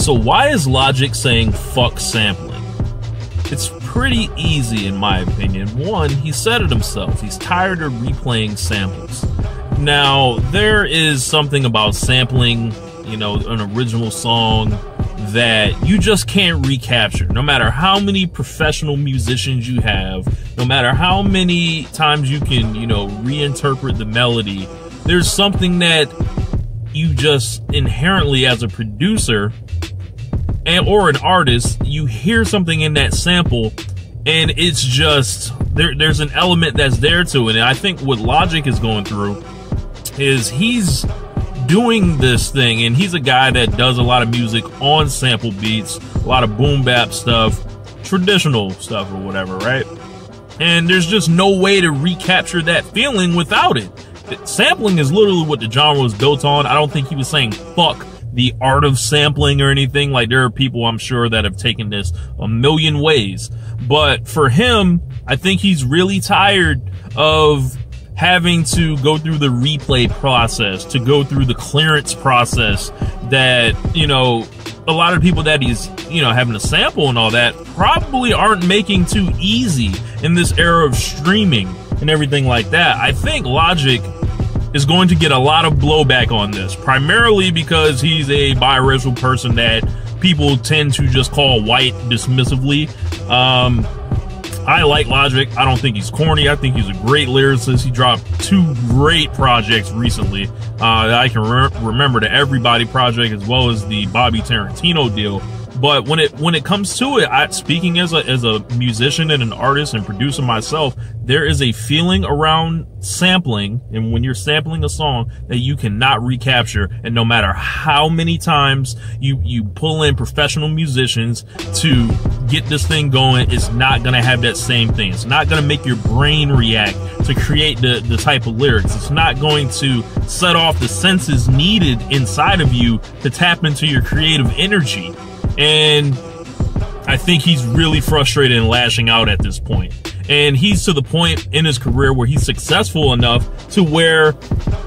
So why is Logic saying fuck sampling? It's pretty easy in my opinion. One, he said it himself. He's tired of replaying samples. Now, there is something about sampling, you know, an original song that you just can't recapture. No matter how many professional musicians you have, no matter how many times you can, you know, reinterpret the melody, there's something that you just inherently as a producer or an artist, you hear something in that sample and it's just, there's an element that's there to it. And I think what Logic is going through is he's doing this thing, and he's a guy that does a lot of music on sample beats, a lot of boom bap stuff, traditional stuff or whatever, right? And there's just no way to recapture that feeling without it. Sampling is literally what the genre was built on. I don't think he was saying fuck the art of sampling or anything. Like, there are people I'm sure that have taken this a million ways, but for him, I think he's really tired of having to go through the replay process, to go through the clearance process that, you know, a lot of people that he's, you know, having a sample and all that probably aren't making too easy in this era of streaming and everything like that. I think Logic is going to get a lot of blowback on this, primarily because he's a biracial person that people tend to just call white dismissively. I like Logic. I don't think he's corny. I think he's a great lyricist. He dropped 2 great projects recently that I can remember, the Everybody project as well as the Bobby Tarantino deal. But when it comes to it, speaking as a musician and an artist and producer myself, there is a feeling around sampling, and when you're sampling a song, that you cannot recapture. And no matter how many times you pull in professional musicians to get this thing going, it's not gonna have that same thing. It's not gonna make your brain react to create the type of lyrics. It's not going to set off the senses needed inside of you to tap into your creative energy. And I think he's really frustrated and lashing out at this point. And he's to the point in his career where he's successful enough to where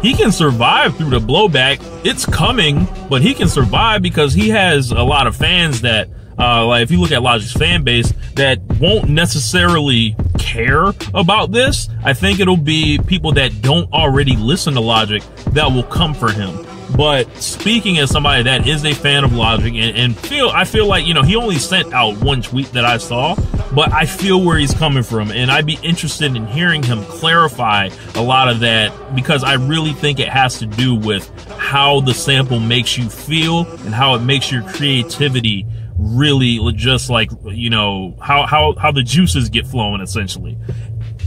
he can survive through the blowback. It's coming, but he can survive because he has a lot of fans that, like if you look at Logic's fan base, that won't necessarily care about this. I think it'll be people that don't already listen to Logic that will come for him. But speaking as somebody that is a fan of Logic and I feel like, you know, he only sent out 1 tweet that I saw, but I feel where he's coming from, and I'd be interested in hearing him clarify a lot of that, because I really think it has to do with how the sample makes you feel and how it makes your creativity really just like, you know, how the juices get flowing essentially.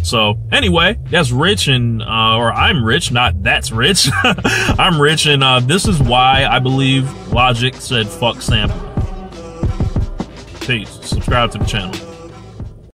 So anyway, that's Rich, and or I'm Rich, not that's Rich. I'm Rich, and this is why I believe Logic said fuck sampling. Peace. Subscribe to the channel.